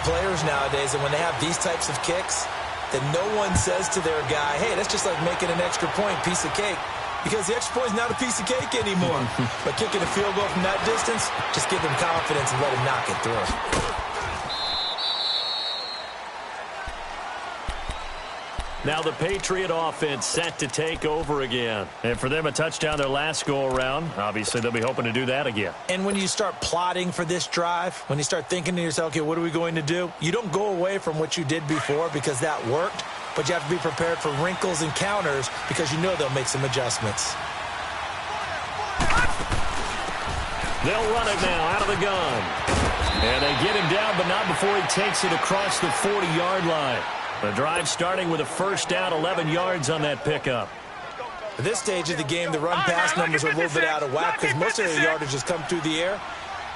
players nowadays, and when they have these types of kicks, then no one says to their guy, hey, that's just like making an extra point, piece of cake. Because the extra point is not a piece of cake anymore. But kicking a field goal from that distance, just give him confidence and let him knock it through. Now the Patriot offense set to take over again. And for them, a touchdown their last go-around. Obviously, they'll be hoping to do that again. And when you start plotting for this drive, when you start thinking to yourself, okay, what are we going to do? You don't go away from what you did before because that worked, but you have to be prepared for wrinkles and counters because you know they'll make some adjustments. They'll run it now out of the gun. And they get him down, but not before he takes it across the 40-yard line. The drive starting with a first down, 11 yards on that pickup. At this stage of the game, the run-pass numbers are a little bit out of whack because most of their yardage has come through the air.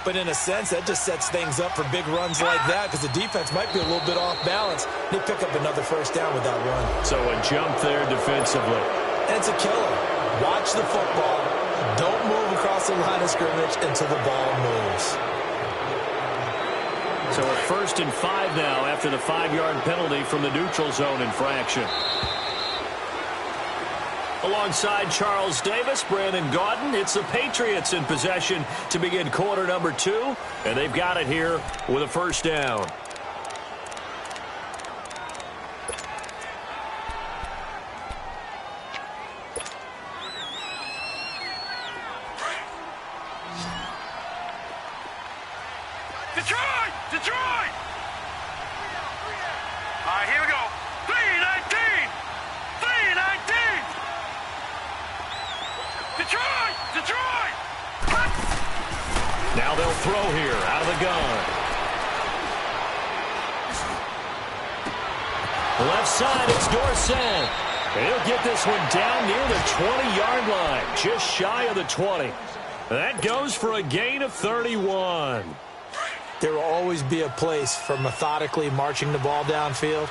But in a sense, that just sets things up for big runs like that because the defense might be a little bit off balance. They pick up another first down with that run. So a jump there defensively. And it's a killer. Watch the football. Don't move across the line of scrimmage until the ball moves. So a 1st and 5 now after the 5-yard penalty from the neutral zone infraction. Alongside Charles Davis, Brandon Gaudin, it's the Patriots in possession to begin quarter number 2. And they've got it here with a first down. Detroit! All right, here we go. 3-19! 3-19! Detroit! Now they'll throw here out of the gun. Left side, it's Dorsett. He'll get this one down near the 20-yard line, just shy of the 20. That goes for a gain of 31. There will always be a place for methodically marching the ball downfield.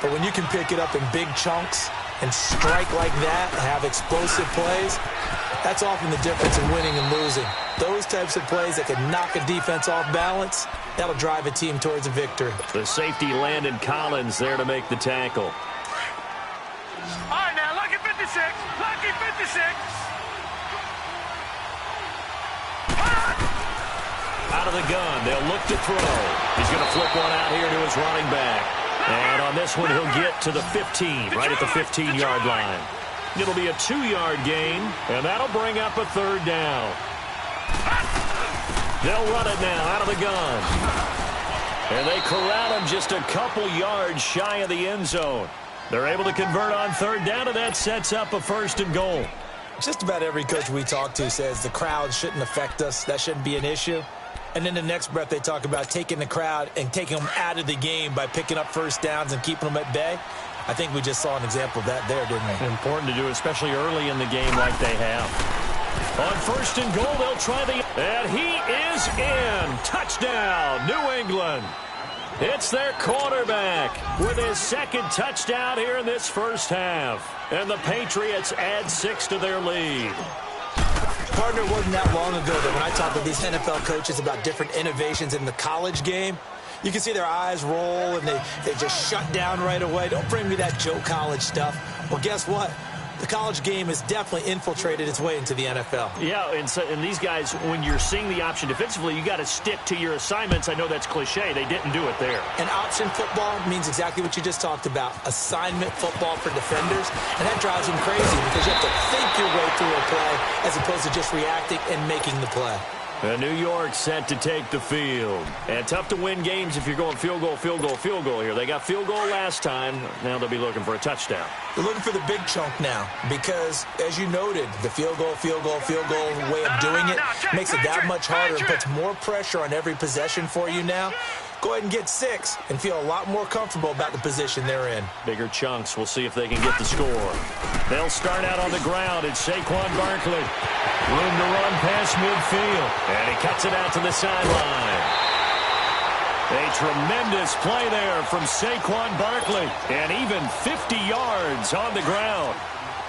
But when you can pick it up in big chunks and strike like that and have explosive plays, that's often the difference in winning and losing. Those types of plays that can knock a defense off balance, that'll drive a team towards a victory. The safety Landon Collins there to make the tackle. All right, now, lucky 56. Lucky 56. Out of the gun, they'll look to throw. He's going to flip one out here to his running back. And on this one, he'll get to the 15, right at the 15-yard line. It'll be a 2-yard gain, and that'll bring up a 3rd down. They'll run it now out of the gun. And they corral him just a couple yards shy of the end zone. They're able to convert on 3rd down, and that sets up a 1st and goal. Just about every coach we talk to says the crowd shouldn't affect us. That shouldn't be an issue. And then the next breath they talk about taking the crowd and taking them out of the game by picking up first downs and keeping them at bay. I think we just saw an example of that there, didn't we? Important to do, especially early in the game like they have. On 1st and goal, they'll try the... And he is in. Touchdown, New England. It's their quarterback with his 2nd touchdown here in this first half. And the Patriots add 6 to their lead. Partner, it wasn't that long ago that when I talked to these NFL coaches about different innovations in the college game, you can see their eyes roll and they just shut down right away. Don't bring me that Joe College stuff. Well, guess what? The college game has definitely infiltrated its way into the NFL. Yeah, and these guys, when you're seeing the option defensively, you got to stick to your assignments. I know that's cliche. They didn't do it there. And option football means exactly what you just talked about, assignment football for defenders. And that drives them crazy because you have to think your way through a play as opposed to just reacting and making the play. New York set to take the field. And tough to win games if you're going field goal here. They got field goal last time. Now they'll be looking for a touchdown. They're looking for the big chunk now because, as you noted, the field goal way of doing it makes it that much harder. It puts more pressure on every possession for you now. Go ahead and get 6 and feel a lot more comfortable about the position they're in. Bigger chunks. We'll see if they can get the score. They'll start out on the ground. It's Saquon Barkley. Room to run past midfield. And he cuts it out to the sideline. A tremendous play there from Saquon Barkley. And even 50 yards on the ground.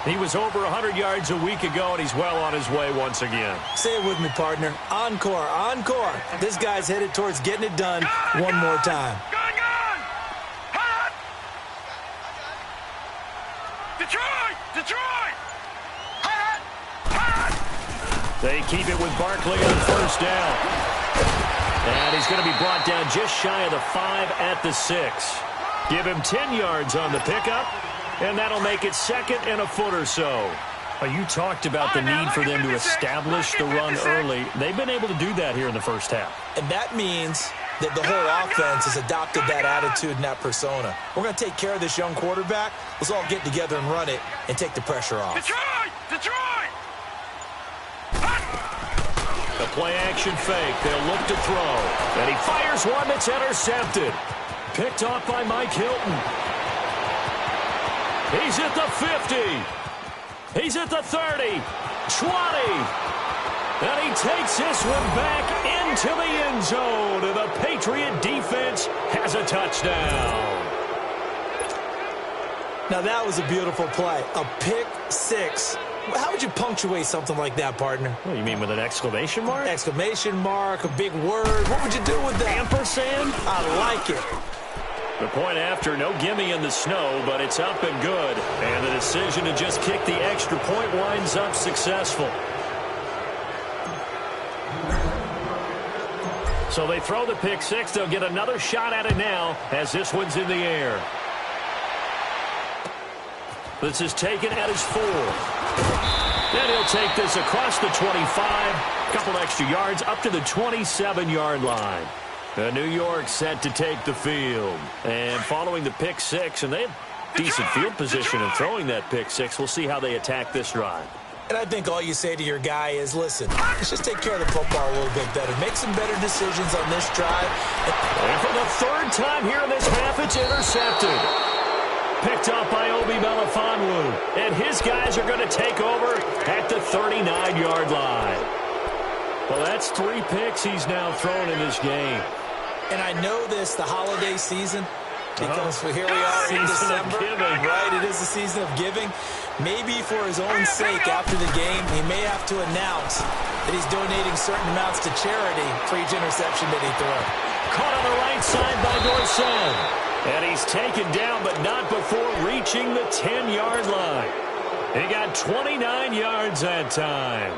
He was over 100 yards a week ago, and he's well on his way once again. Say it with me, partner. Encore, encore. This guy's headed towards getting it done one more time. Detroit! Detroit! They keep it with Barkley on first down. And he's going to be brought down just shy of the 5 at the 6. Give him 10 yards on the pickup, and that'll make it second and a foot or so. You talked about the need for them to establish the run early. They've been able to do that here in the first half. And that means that the whole offense has adopted that attitude and that persona. We're going to take care of this young quarterback. Let's all get together and run it and take the pressure off. Detroit! Detroit! The play-action fake. They'll look to throw. And he fires one that's intercepted. Picked off by Mike Hilton. He's at the 50. He's at the 30. 20. And he takes this one back into the end zone. And the Patriot defense has a touchdown. Now that was a beautiful play. A pick six. How would you punctuate something like that, partner? What, you mean with an exclamation mark? Exclamation mark, a big word. What would you do with that? Ampersand? I like it. The point after, no gimme in the snow, but it's up and good. And the decision to just kick the extra point winds up successful. So they throw the pick six. They'll get another shot at it now as this one's in the air. This is taken at his 4. Then he'll take this across the 25. A couple extra yards up to the 27-yard line. New York set to take the field. And following the pick six, and they have decent field position in throwing that pick six. We'll see how they attack this drive. And I think all you say to your guy is, listen, let's just take care of the football a little bit better. Make some better decisions on this drive. And for the third time here in this half, it's intercepted. Picked up by Obi Melifonwu. And his guys are going to take over at the 39-yard line. Well, that's 3 picks he's now thrown in this game. And I know this, the holiday season, because here we are in December, right? It is the season of giving. Maybe for his own sake, after the game, he may have to announce that he's donating certain amounts to charity for each interception that he throws. Caught on the right side by Dorsett. And he's taken down, but not before reaching the 10-yard line. He got 29 yards that time.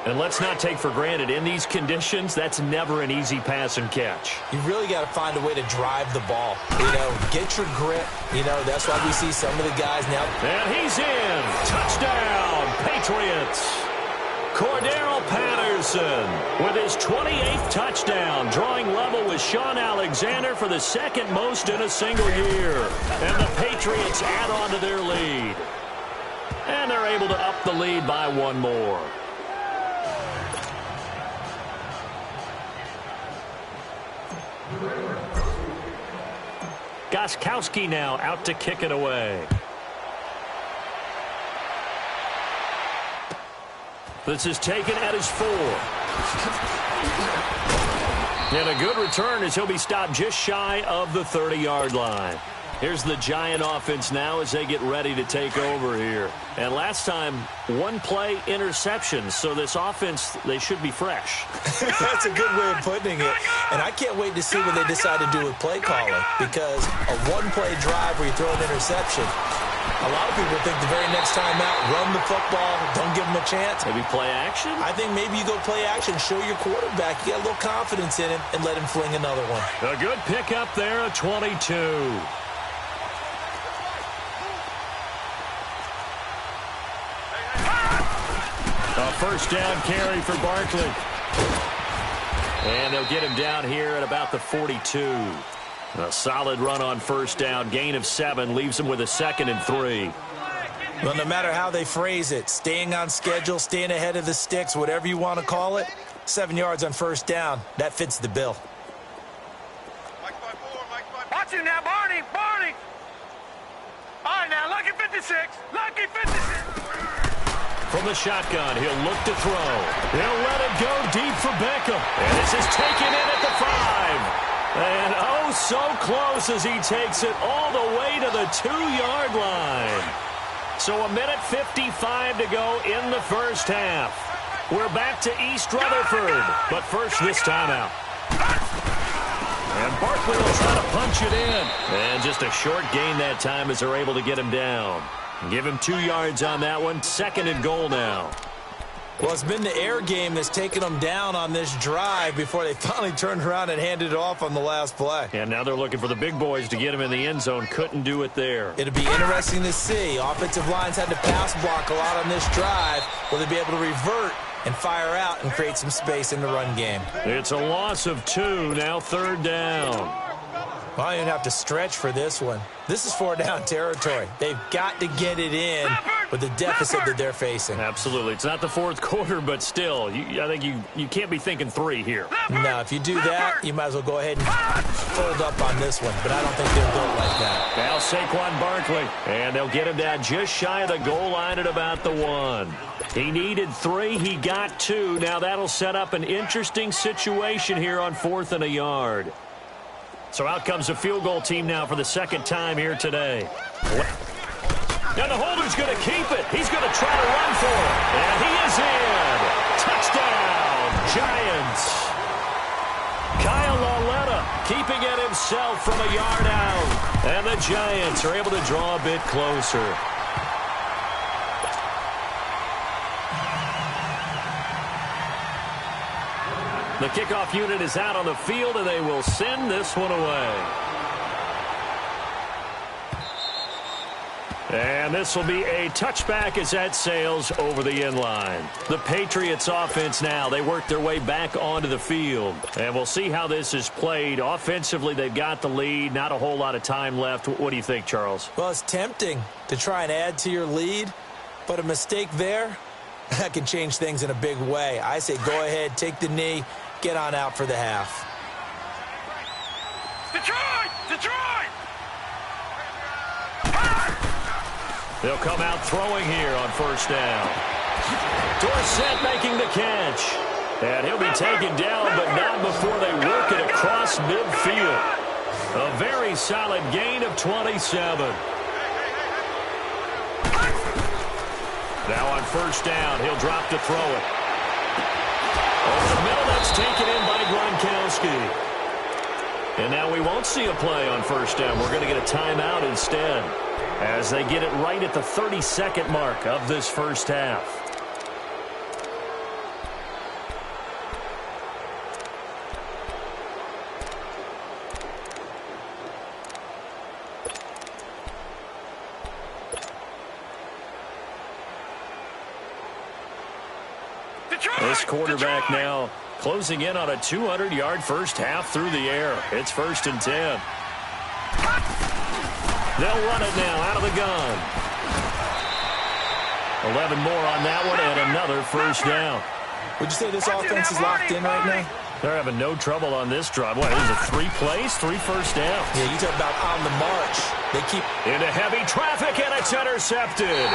And let's not take for granted, in these conditions, that's never an easy pass and catch. You really got to find a way to drive the ball. Get your grip. That's why we see some of the guys now. And he's in. Touchdown, Patriots. Cordero Patterson with his 28th touchdown, drawing level with Sean Alexander for the second most in a single year. And the Patriots add on to their lead. And they're able to up the lead by 1 more. Gostkowski now out to kick it away. This is taken at his 4. And a good return as he'll be stopped just shy of the 30-yard line. Here's the Giant offense now as they get ready to take over here. And last time, 1-play interception. So this offense, they should be fresh. That's a good way of putting it. And I can't wait to see what they decide to do with play calling. Because a 1-play drive where you throw an interception, a lot of people think the very next time out, run the football, don't give them a chance. Maybe play action? I think maybe you go play action, show your quarterback, you got a little confidence in him, and let him fling another one. A good pickup there at 22. A first down carry for Barkley. And they'll get him down here at about the 42. A solid run on first down. Gain of 7 leaves him with a 2nd and 3. Well, no matter how they phrase it, staying on schedule, staying ahead of the sticks, whatever you want to call it, 7 yards on first down, that fits the bill. Watch him now, Barney! Barney! All right, now, lucky 56! Lucky 56! From the shotgun, he'll look to throw. He'll let it go deep for Beckham. And this is taken in at the 5. And oh, so close as he takes it all the way to the 2-yard line. So 1:55 to go in the first half. We're back to East Rutherford, but first this time out. And Barkley will try to punch it in. And just a short gain that time as they're able to get him down. Give him 2 yards on that one. 2nd and goal now. Well, it's been the air game that's taken them down on this drive before they finally turned around and handed it off on the last play. And now they're looking for the big boys to get him in the end zone. Couldn't do it there. It'll be interesting to see. Offensive lines had to pass block a lot on this drive. Will they be able to revert and fire out and create some space in the run game? It's a loss of 2. Now 3rd down. Well, I don't even have to stretch for this one. This is 4-down territory. They've got to get it in with the deficit that they're facing. Absolutely. It's not the 4th quarter, but still, I think you can't be thinking 3 here. No, if you do that, you might as well go ahead and fold up on this one. But I don't think they're built like that. Now Saquon Barkley. And they'll get him down just shy of the goal line at about the 1. He needed 3. He got 2. Now that'll set up an interesting situation here on 4th and a yard. So out comes the field goal team now for the 2nd time here today. And the holder's going to keep it. He's going to try to run for it. And he is in. Touchdown, Giants. Kyle Lauletta keeping it himself from a yard out. And the Giants are able to draw a bit closer. The kickoff unit is out on the field, and they will send this one away. And this will be a touchback as that sails over the end line. The Patriots offense now, they work their way back onto the field. And we'll see how this is played. Offensively, they've got the lead. Not a whole lot of time left. What do you think, Charles? Well, it's tempting to try and add to your lead, but a mistake there, that can change things in a big way. I say go ahead, take the knee, get on out for the half. Detroit! Detroit! They'll come out throwing here on 1st down. Dorsett making the catch. And he'll be taken down, but not before they work it across midfield. A very solid gain of 27. Now on 1st down, he'll drop to throw it. Over the middle, that's taken in by Gronkowski. And now we won't see a play on 1st down. We're going to get a timeout instead, as they get it right at the 32nd mark of this 1st half. This quarterback now closing in on a 200-yard 1st half through the air. It's 1st and 10. They'll run it now out of the gun. 11 more on that one and another 1st down. Would you say this offense is locked in right now? They're having no trouble on this drive. What, is it 3 plays, 3 1st downs? Yeah, you talk about on the march. They keep into heavy traffic, and it's intercepted.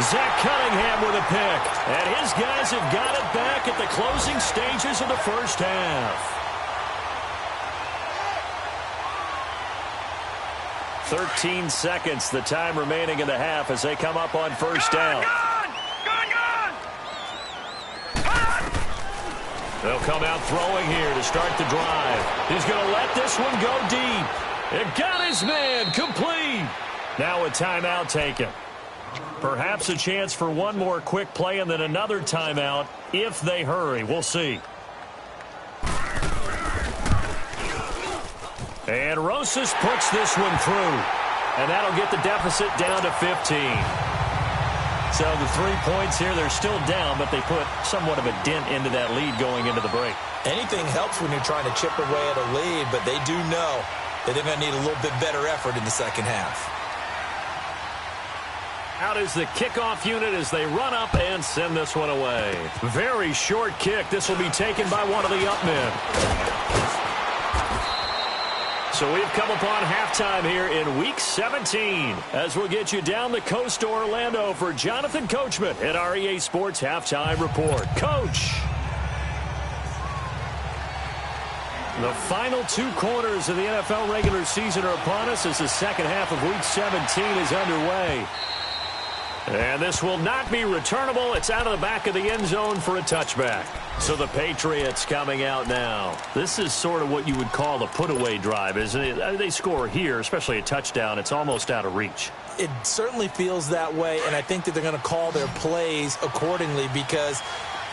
Zach Cunningham with a pick. And his guys have got it back at the closing stages of the 1st half. 13 seconds, the time remaining in the half as they come up on 1st down. They'll come out throwing here to start the drive. He's going to let this one go deep. It got his man complete. Now a timeout taken. Perhaps a chance for one more quick play and then another timeout if they hurry. We'll see. And Rosas puts this one through. And that'll get the deficit down to 15. So the 3 points here, they're still down, but they put somewhat of a dent into that lead going into the break. Anything helps when you're trying to chip away at a lead, but they do know that they're going to need a little bit better effort in the 2nd half. Out is the kickoff unit as they run up and send this one away. Very short kick. This will be taken by one of the up men. So we've come upon halftime here in Week 17 as we'll get you down the coast to Orlando for Jonathan Coachman at our EA Sports Halftime Report. Coach. The final 2 quarters of the NFL regular season are upon us as the 2nd half of Week 17 is underway. And this will not be returnable. It's out of the back of the end zone for a touchback. So the Patriots coming out now. This is sort of what you would call the put-away drive, isn't it? They score here, especially a touchdown. It's almost out of reach. It certainly feels that way, and I think that they're going to call their plays accordingly because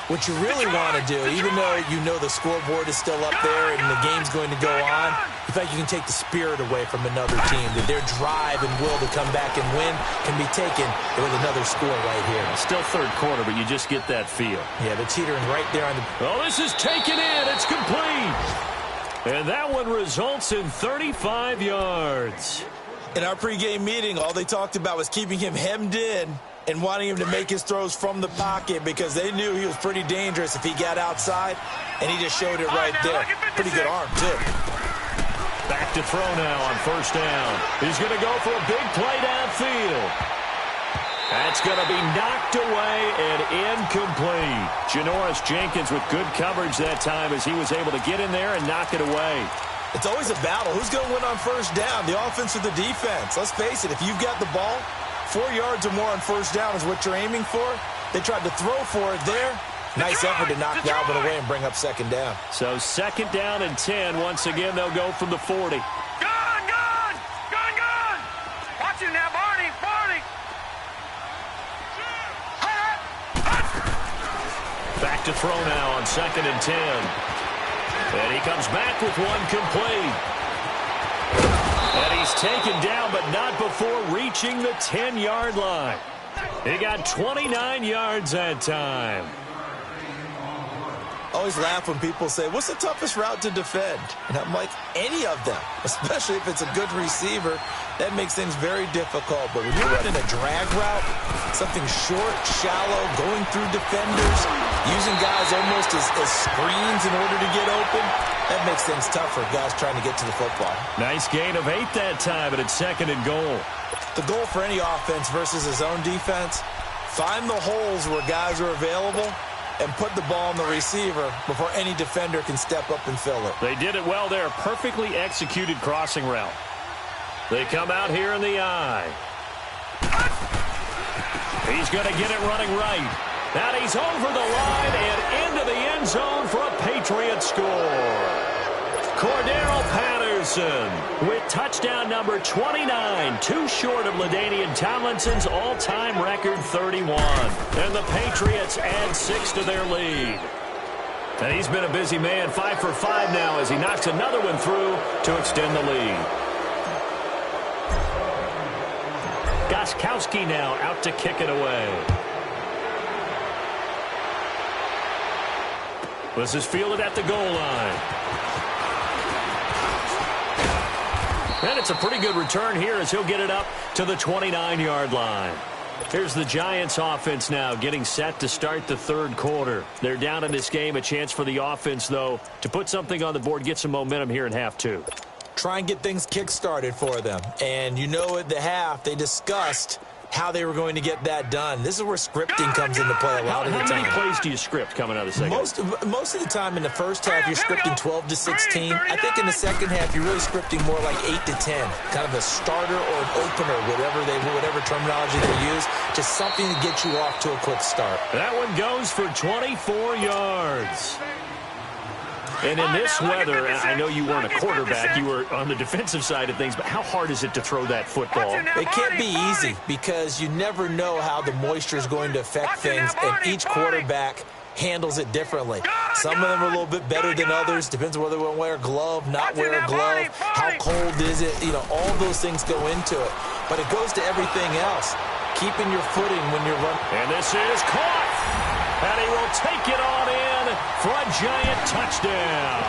what you really want to do, even though you know the scoreboard is still up there and the game's going to go on, in fact, you can take the spirit away from another team, that their drive and will to come back and win can be taken with another score right here. Still third quarter, but you just get that feel. Yeah, they're teetering right there on the... Oh, this is taken in. It's complete. And that one results in 35 yards. In our pregame meeting, all they talked about was keeping him hemmed in and wanting him to make his throws from the pocket because they knew he was pretty dangerous if he got outside, and he just showed it right there. Pretty good arm, too. Back to throw now on first down. He's going to go for a big play downfield. That's going to be knocked away and incomplete. Janoris Jenkins with good coverage that time as he was able to get in there and knock it away. It's always a battle. Who's going to win on first down, the offense or the defense? Let's face it, if you've got the ball, 4 yards or more on first down is what you're aiming for. They tried to throw for it there. Nice effort to knock Dalvin away and bring up second down. So second down and 10. Once again, they'll go from the 40. Gone! Watch him now, Barney! Back to throw now on second and 10. And he comes back with one complete. And he's taken down, but not before reaching the 10-yard line. He got 29 yards that time. Always laugh when people say, what's the toughest route to defend? And I'm like, any of them, especially if it's a good receiver. That makes things very difficult. But when you're running a drag route, something short, shallow, going through defenders, using guys almost as screens in order to get open, that makes things tough for guys trying to get to the football. Nice gain of 8 that time, and it's second and goal. The goal for any offense versus his own defense, find the holes where guys are available and put the ball on the receiver before any defender can step up and fill it. They did it well there. Perfectly executed crossing route. They come out here in the eye. He's going to get it running right. And he's over the line and into the end zone for a Patriot score. Cordero Patterson with touchdown number 29, too short of LaDainian Tomlinson's all-time record 31. And the Patriots add 6 to their lead. And he's been a busy man, 5 for 5 now as he knocks another one through to extend the lead. Gostkowski now out to kick it away. This is fielded at the goal line. And it's a pretty good return here as he'll get it up to the 29-yard line. Here's the Giants offense now getting set to start the third quarter. They're down in this game. A chance for the offense, though, to put something on the board, get some momentum here in half two. Try and get things kick-started for them. And you know at the half, they discussed how they were going to get that done. This is where scripting comes into play a lot of the time. How many plays do you script coming out of the second? Most of the time in the first half, you're scripting 12 to 16. I think in the second half, you're really scripting more like 8 to 10. Kind of a starter or an opener, whatever terminology they use. Just something to get you off to a quick start. That one goes for 24 yards. And in this weather, I know you weren't a quarterback, you were on the defensive side of things, but how hard is it to throw that football? It can't be easy because you never know how the moisture is going to affect things, and each quarterback handles it differently. Some of them are a little bit better than others. Depends on whether they want to wear a glove, not wear a glove, how cold is it. You know, all those things go into it. But it goes to everything else. Keeping your footing when you're running. And this is caught. And he will take it on in for a Giant touchdown.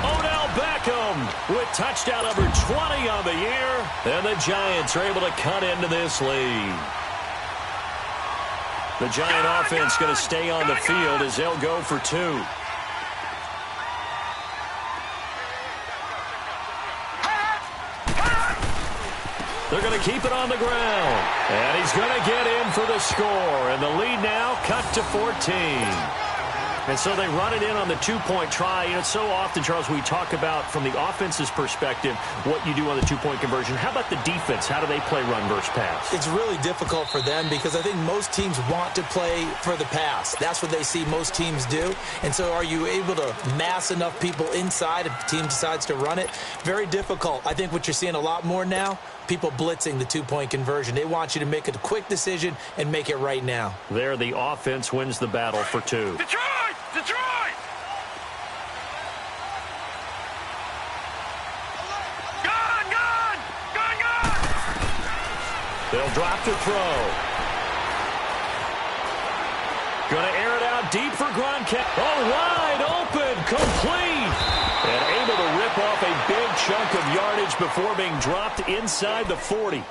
Odell Beckham with touchdown number 20 on the year. And the Giants are able to cut into this lead. The Giant offense going to stay on the field as they'll go for 2. They're going to keep it on the ground. And he's going to get in for the score. And the lead now cut to 14. And so they run it in on the two-point try. You know, so often, Charles, we talk about, from the offense's perspective, what you do on the two-point conversion. How about the defense? How do they play run versus pass? It's really difficult for them because I think most teams want to play for the pass. That's what they see most teams do. And so are you able to mass enough people inside if the team decides to run it? Very difficult. I think what you're seeing a lot more now, people blitzing the two-point conversion. They want you to make a quick decision and make it right now. There, the offense wins the battle for two. Detroit! Detroit! Gun! Gun! Gun! Gun! They'll drop to throw. Going to air it out deep for Gronkowski. Oh, wide open, complete. And able to rip off a big chunk of yardage before being dropped inside the 40.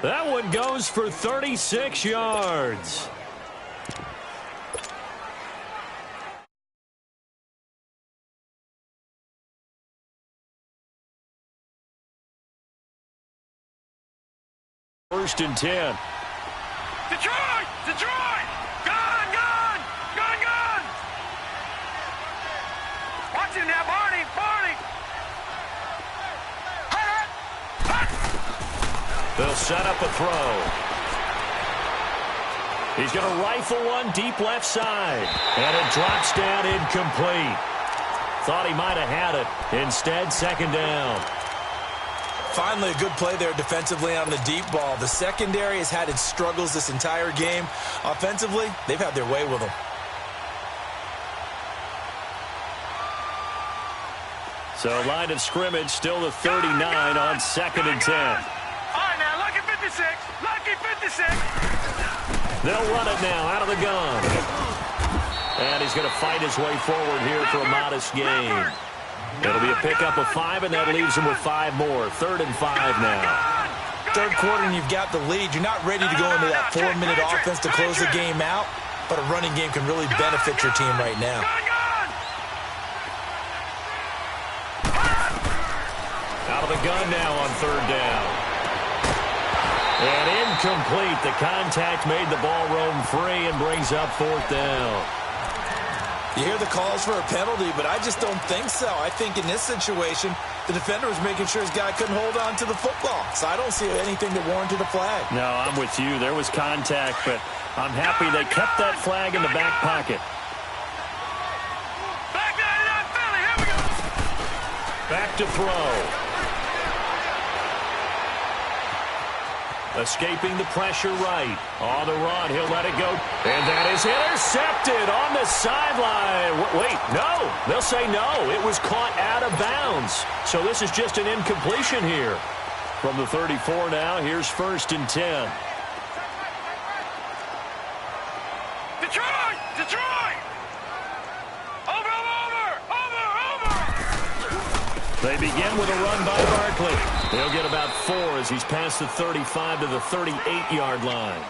That one goes for 36 yards. First and 10. Detroit! Detroit! Gun! Gun! Gun! Gun! Watch him now, Barney! Barney! They'll set up a throw. He's going to rifle one deep left side. And it drops down incomplete. Thought he might have had it. Instead, second down. Finally, a good play there defensively on the deep ball. The secondary has had its struggles this entire game. Offensively, they've had their way with them. So line of scrimmage still the 39 on second and 10. All right, now, lucky 56. Lucky 56. They'll run it now out of the gun. And he's going to fight his way forward here for a modest gain. It'll be a pickup of 5, and that leaves him with 5 more. 3rd and 5 now. Third quarter, and you've got the lead. You're not ready to go into that 4-minute offense to close the game out, but a running game can really benefit your team right now. Out of the gun now on 3rd down. And incomplete. The contact made the ball roam free and brings up 4th down. You hear the calls for a penalty, but I just don't think so. I think in this situation, the defender was making sure his guy couldn't hold on to the football. So I don't see anything that warranted a flag. No, I'm with you. There was contact, but I'm happy they kept that flag in the back pocket. Back to throw. Escaping the pressure right. On the run, he'll let it go. And that is intercepted on the sideline. Wait, no. They'll say no. It was caught out of bounds. So this is just an incompletion here. From the 34 now, here's 1st and 10. Detroit! Detroit! Over! They begin with a run by Barkley. They'll get about 4 as he's past the 35 to the 38-yard line.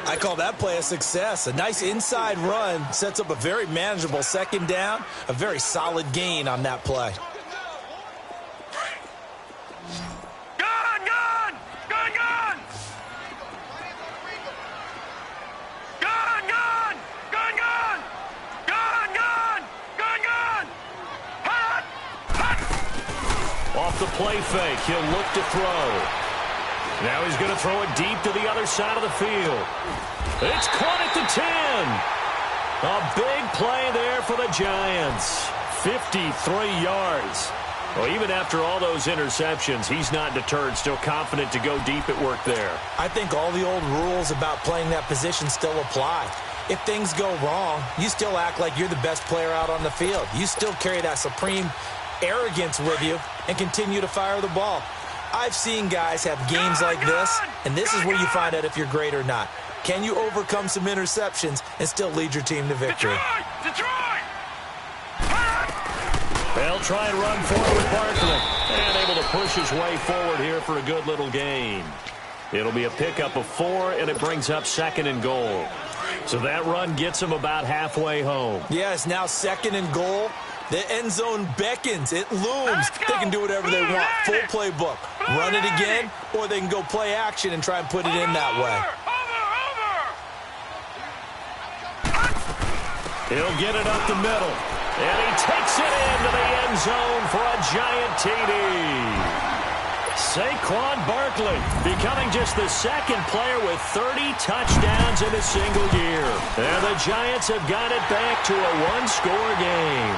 I call that play a success. A nice inside run sets up a very manageable 2nd down. A very solid gain on that play. Gun! Gun! Gun! Gun! Gun! Gun! Gun! Gun! Gun! Gun! Gun! Gun! Hot! Hot! Off the play fake, he'll look to throw. Now he's going to throw it deep to the other side of the field. It's caught at the 10. A big play there for the Giants. 53 yards. Well, even after all those interceptions, he's not deterred, still confident to go deep at work there. I think all the old rules about playing that position still apply. If things go wrong, you still act like you're the best player out on the field. You still carry that supreme arrogance with you and continue to fire the ball. I've seen guys have games like this, and this is where you find out if you're great or not. Can you overcome some interceptions and still lead your team to victory? Detroit! Detroit! They'll try and run forward with Barkley. And able to push his way forward here for a good little gain. It'll be a pickup of 4, and it brings up 2nd and goal. So that run gets him about halfway home. Yeah, it's now 2nd and goal. The end zone beckons. It looms. They can do whatever they want. Full playbook. Run it again, or they can go play action and try and put it in that way. He'll get it up the middle. And he takes it into the end zone for a giant TD. Saquon Barkley becoming just the second player with 30 touchdowns in a single year. And the Giants have got it back to a one-score game.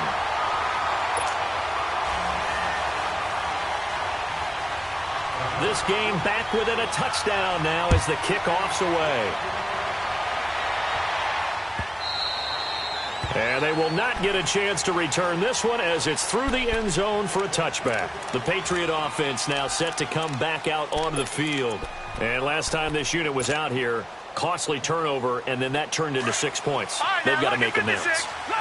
This game back within a touchdown now as the kickoff's away. And they will not get a chance to return this one as it's through the end zone for a touchback. The Patriot offense now set to come back out onto the field. And last time this unit was out here, costly turnover, and then that turned into 6 points. They've got to make amends.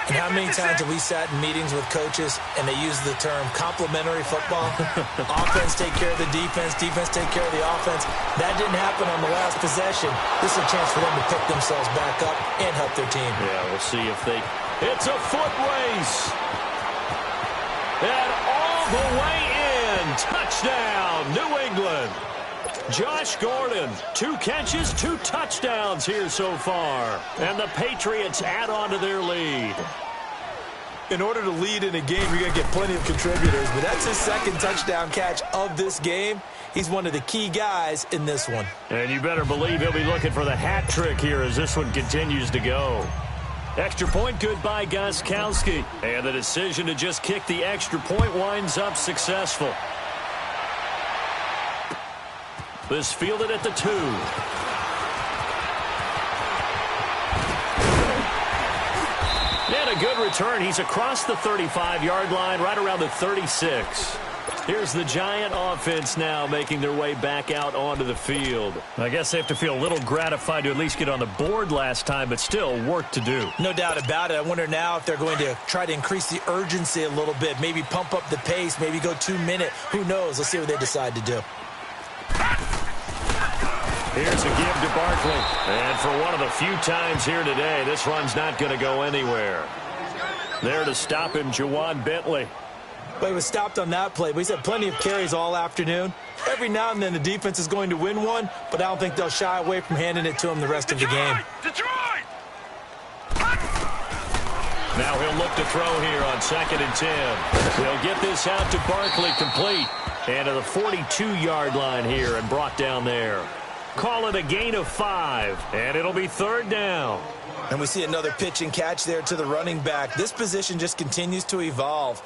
And how many times have we sat in meetings with coaches and they use the term complementary football? Offense take care of the defense, defense take care of the offense. That didn't happen on the last possession. This is a chance for them to pick themselves back up and help their team. Yeah, we'll see if they... It's a foot race. And all the way in. Touchdown, New England. Josh Gordon, 2 catches, 2 touchdowns here so far. And the Patriots add on to their lead. In order to lead in a game, you're going to get plenty of contributors, but that's his second touchdown catch of this game. He's one of the key guys in this one. And you better believe he'll be looking for the hat trick here as this one continues to go. Extra point good by Gostkowski. And the decision to just kick the extra point winds up successful. This fielded at the 2. And a good return. He's across the 35-yard line, right around the 36. Here's the Giant offense now making their way back out onto the field. I guess they have to feel a little gratified to at least get on the board last time, but still work to do. No doubt about it. I wonder now if they're going to try to increase the urgency a little bit, maybe pump up the pace, maybe go 2-minute. Who knows? Let's see what they decide to do. Here's a give to Barkley. And for one of the few times here today, this run's not going to go anywhere. There to stop him, Juwan Bentley. But he was stopped on that play. But he's had plenty of carries all afternoon. Every now and then the defense is going to win one, but I don't think they'll shy away from handing it to him the rest of the game. Detroit! Now he'll look to throw here on 2nd and 10. He'll get this out to Barkley, complete. And to the 42-yard line here and brought down there. Call it a gain of 5, and it'll be 3rd down. And we see another pitch and catch there to the running back. This position just continues to evolve.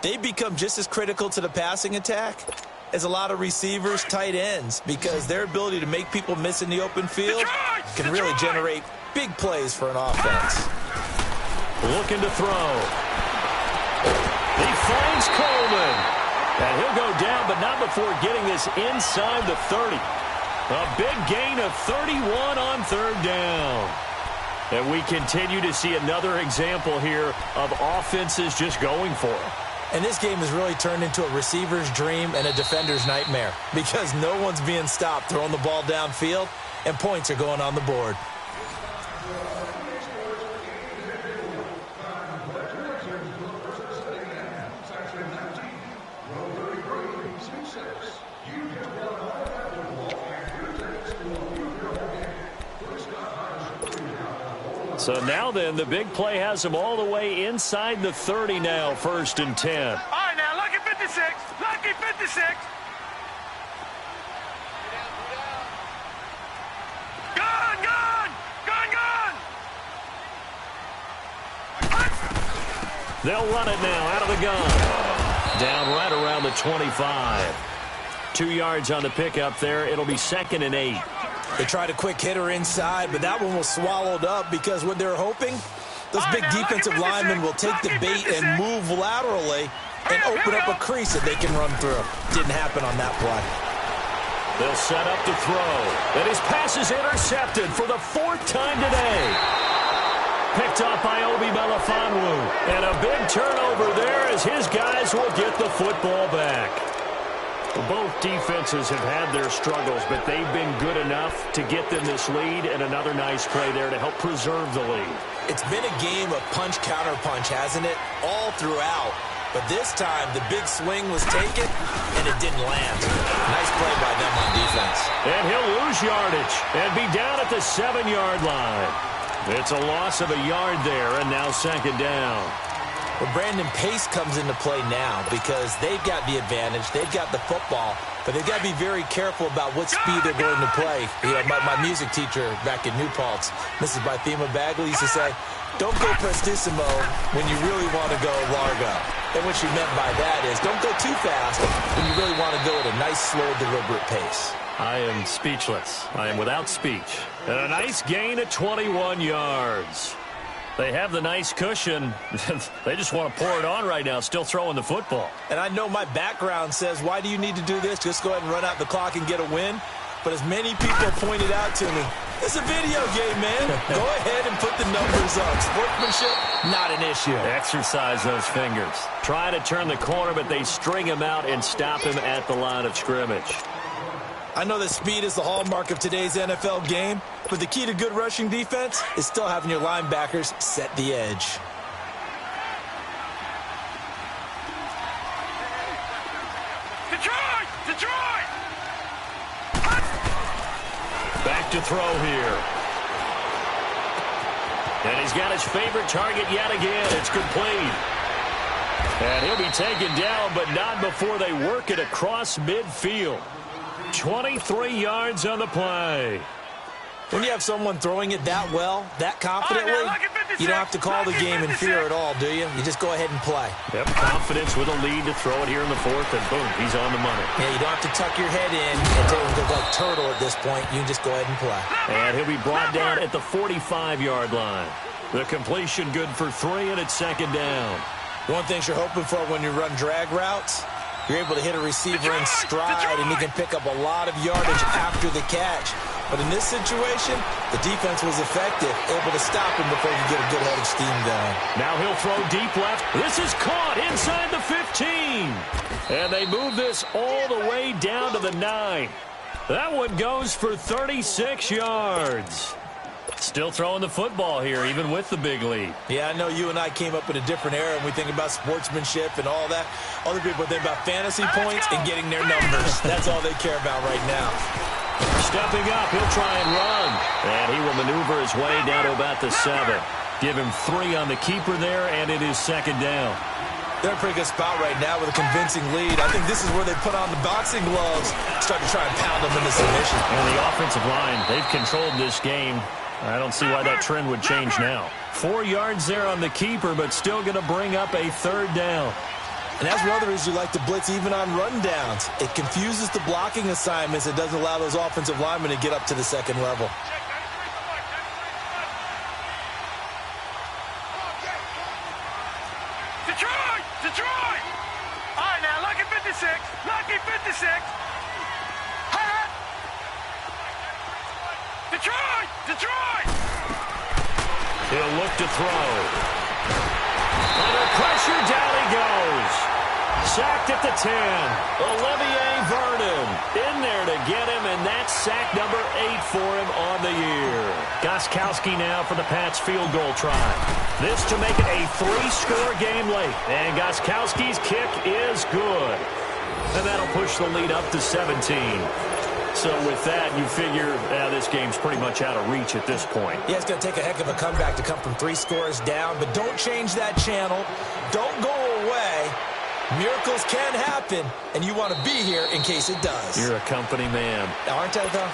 They become just as critical to the passing attack as a lot of receivers, tight ends, because their ability to make people miss in the open field can really generate big plays for an offense. Looking to throw. He finds Coleman. And he'll go down, but not before getting this inside the 30. A big gain of 31 on 3rd down. And we continue to see another example here of offenses just going for it. And this game has really turned into a receiver's dream and a defender's nightmare because no one's being stopped throwing the ball downfield, and points are going on the board. So now then, the big play has him all the way inside the 30 now, 1st and 10. All right, now, lucky 56. Lucky 56. Gun, gun. Gun, gun. They'll run it now out of the gun. Down right around the 25. 2 yards on the pickup there. It'll be 2nd and 8. They tried a quick hitter inside, but that one was swallowed up because what they're hoping, those big defensive linemen will take the bait and move laterally and open up a crease that they can run through. Didn't happen on that play. They'll set up to throw. And his pass is intercepted for the 4th time today. Picked up by Obi Melifonwu. And a big turnover there as his guys will get the football back. Both defenses have had their struggles, but they've been good enough to get them this lead, and another nice play there to help preserve the lead. It's been a game of punch-counter-punch, hasn't it? All throughout. But this time, the big swing was taken, and it didn't land. Nice play by them on defense. And he'll lose yardage and be down at the 7-yard line. It's a loss of a yard there, and now second down. Well, Brandon, pace comes into play now because they've got the advantage. They've got the football, but they've got to be very careful about what speed they're going to play. You know, my music teacher back in New Paltz, Mrs. Bythema Bagley, used to say, don't go prestissimo when you really want to go largo. And what she meant by that is don't go too fast when you really want to go at a nice, slow, deliberate pace. I am speechless. I am without speech. And a nice gain of 21 yards. They have the nice cushion. They just want to pour it on right now, still throwing the football. And I know my background says, why do you need to do this? Just go ahead and run out the clock and get a win. But as many people pointed out to me, it's a video game, man. Go ahead and put the numbers up. Sportsmanship, not an issue. Exercise those fingers. Try to turn the corner, but they string him out and stop him at the line of scrimmage. I know that speed is the hallmark of today's NFL game, but the key to good rushing defense is still having your linebackers set the edge. Detroit! Detroit! Back to throw here. And he's got his favorite target yet again. It's complete. And he'll be taken down, but not before they work it across midfield. 23 yards on the play. When you have someone throwing it that well, that confidently, you don't have to call the game in fear at all, do you? You just go ahead and play. Yep, confidence with a lead to throw it here in the fourth, and boom, he's on the money. Yeah, you don't have to tuck your head in and take him like turtle at this point. You can just go ahead and play. And he'll be brought down at the 45-yard line. The completion good for 3, and it's second down. One thing you're hoping for when you run drag routes, you're able to hit a receiver in stride, and he can pick up a lot of yardage after the catch. But in this situation, the defense was effective, able to stop him before he could get a good head of steam going. Now he'll throw deep left. This is caught inside the 15. And they move this all the way down to the 9. That one goes for 36 yards. Still throwing the football here, even with the big lead. Yeah, I know you and I came up in a different era, and we think about sportsmanship and all that. Other people think about fantasy points and getting their numbers. That's all they care about right now. Stepping up, he'll try and run. And he will maneuver his way down to about the 7. Give him 3 on the keeper there, and it is second down. They're in a pretty good spot right now with a convincing lead. I think this is where they put on the boxing gloves, start to try and pound them into submission. And the offensive line, they've controlled this game. I don't see why that trend would change now. 4 yards there on the keeper, but still going to bring up a third down. And that's one of the reasons you like to blitz even on rundowns. It confuses the blocking assignments. It doesn't allow those offensive linemen to get up to the second level. Detroit! Detroit! All right, now, lucky 56. Lucky 56. Hat! Detroit! Detroit! He'll look to throw. Under pressure, down he goes. Sacked at the 10. Olivier Vernon in there to get him, and that's sack number 8 for him on the year. Gostkowski now for the Pats field goal try. This to make it a 3-score game late. And Gostkowski's kick is good. And that'll push the lead up to 17. So with that, you figure this game's pretty much out of reach at this point. Yeah, it's going to take a heck of a comeback to come from 3 scores down, but don't change that channel. Don't go away. Miracles can happen, and you want to be here in case it does. You're a company man. Aren't I, though?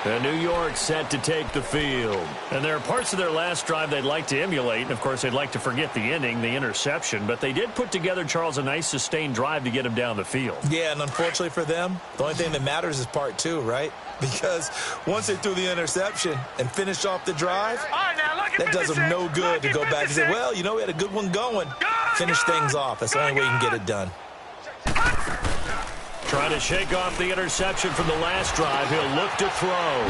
And New York set to take the field. And there are parts of their last drive they'd like to emulate. And, of course, they'd like to forget the ending, the interception. But they did put together, Charles, a nice sustained drive to get him down the field. Yeah, and unfortunately for them, the only thing that matters is part 2, right? Because once they threw the interception and finished off the drive, that does them no good to go back and say, well, you know, we had a good one going. Finish things off. That's the only way you can get it done. Trying to shake off the interception from the last drive. He'll look to throw.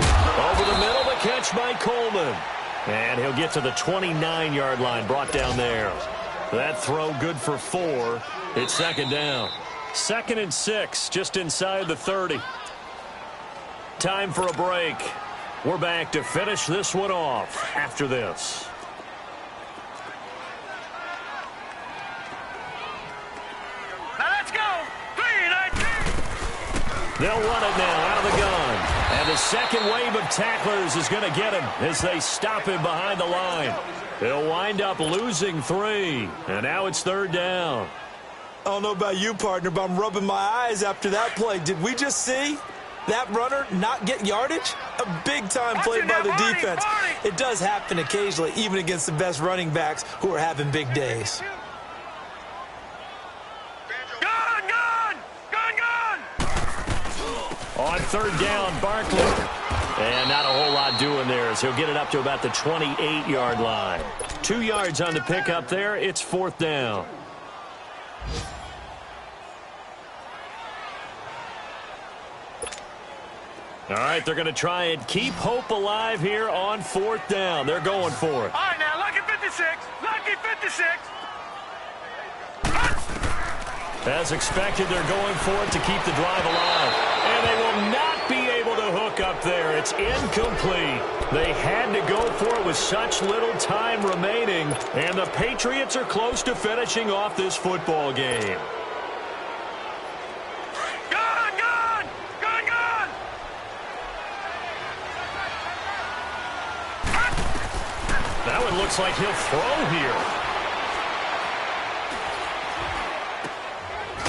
Over the middle, the catch by Coleman. And he'll get to the 29-yard line, brought down there. That throw good for 4. It's second down. 2nd and 6, just inside the 30. Time for a break. We're back to finish this one off after this. Now let's go. 3-19. They'll run it now out of the gun. And And the second wave of tacklers is going to get him as they stop him behind the line. He'll wind up losing 3. And now it's 3rd down. I don't know about you, partner, but I'm rubbing my eyes after that play. Did we just see that runner not get yardage? A big-time play by the defense. It does happen occasionally, even against the best running backs who are having big days. On 3rd down, Barkley. And not a whole lot doing there as he'll get it up to about the 28-yard line. 2 yards on the pickup there. It's 4th down. All right, they're going to try and keep hope alive here on 4th down. They're going for it. All right, now, lucky 56. Lucky 56. As expected, they're going for it to keep the drive alive. And they will not be able to hook up there. It's incomplete. They had to go for it with such little time remaining. And the Patriots are close to finishing off this football game. That one looks like he'll throw here.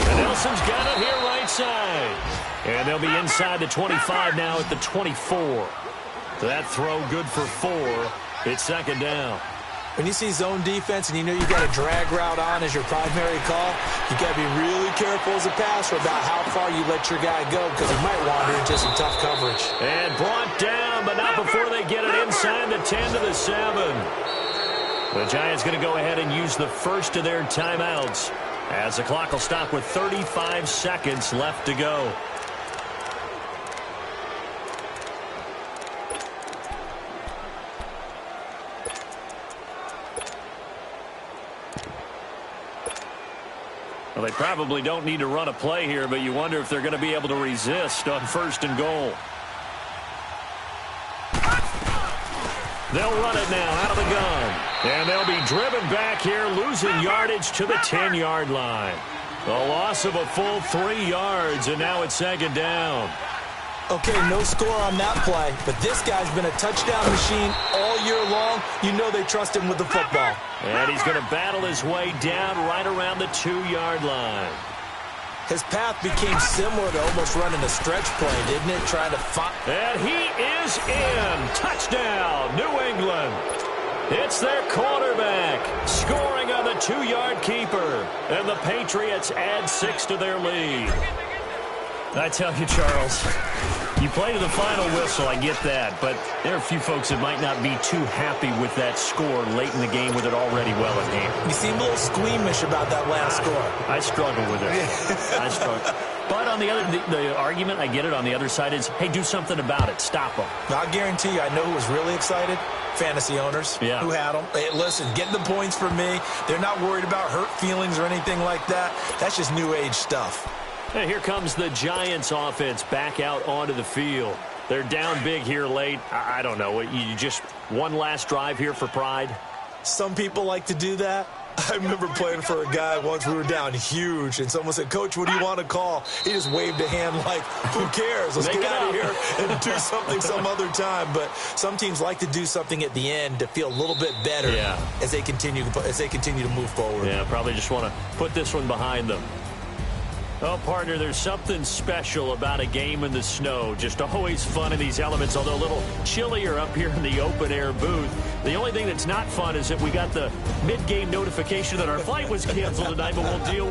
And Nelson's got it here right side. And they'll be inside the 25 now at the 24. That throw good for 4. It's 2nd down. When you see zone defense and you know you got a drag route on as your primary call, you got to be really careful as a passer about how far you let your guy go because he might wander into some tough coverage. And brought down, but not before they get it inside the 10 to the 7. The Giants going to go ahead and use the first of their timeouts as the clock will stop with 35 seconds left to go. Well, they probably don't need to run a play here, but you wonder if they're going to be able to resist on 1st and goal. They'll run it now out of the gun. And they'll be driven back here, losing yardage to the 10-yard line. A loss of a full 3 yards, and now it's 2nd down. Okay, no score on that play, but this guy's been a touchdown machine all year long. You know they trust him with the football. And he's going to battle his way down right around the 2-yard line. His path became similar to almost running a stretch play, didn't it? Trying to find. And he is in. Touchdown, New England. It's their quarterback scoring on the 2-yard keeper. And the Patriots add 6 to their lead. I tell you, Charles, you play to the final whistle, I get that, but there are a few folks that might not be too happy with that score late in the game with it already well in hand. You seem a little squeamish about that last score. I struggle with it. I struggle. But on the other, the argument, I get it, on the other side is, hey, do something about it. Stop them. I guarantee you, I know who was really excited. Fantasy owners who had them. Hey, listen, get the points from me. They're not worried about hurt feelings or anything like that. That's just new age stuff. And here comes the Giants offense back out onto the field. They're down big here late. I don't know. You just one last drive here for pride? Some people like to do that. I remember playing for a guy once. We were down huge, and someone said, Coach, what do you want to call? He just waved a hand like, who cares? Let's get out of here and do something some other time. But some teams like to do something at the end to feel a little bit better as they continue to move forward. Yeah, probably just want to put this one behind them. Oh, partner, there's something special about a game in the snow. Just always fun in these elements, although a little chillier up here in the open-air booth. The only thing that's not fun is that we got the mid-game notification that our flight was canceled tonight, but we'll deal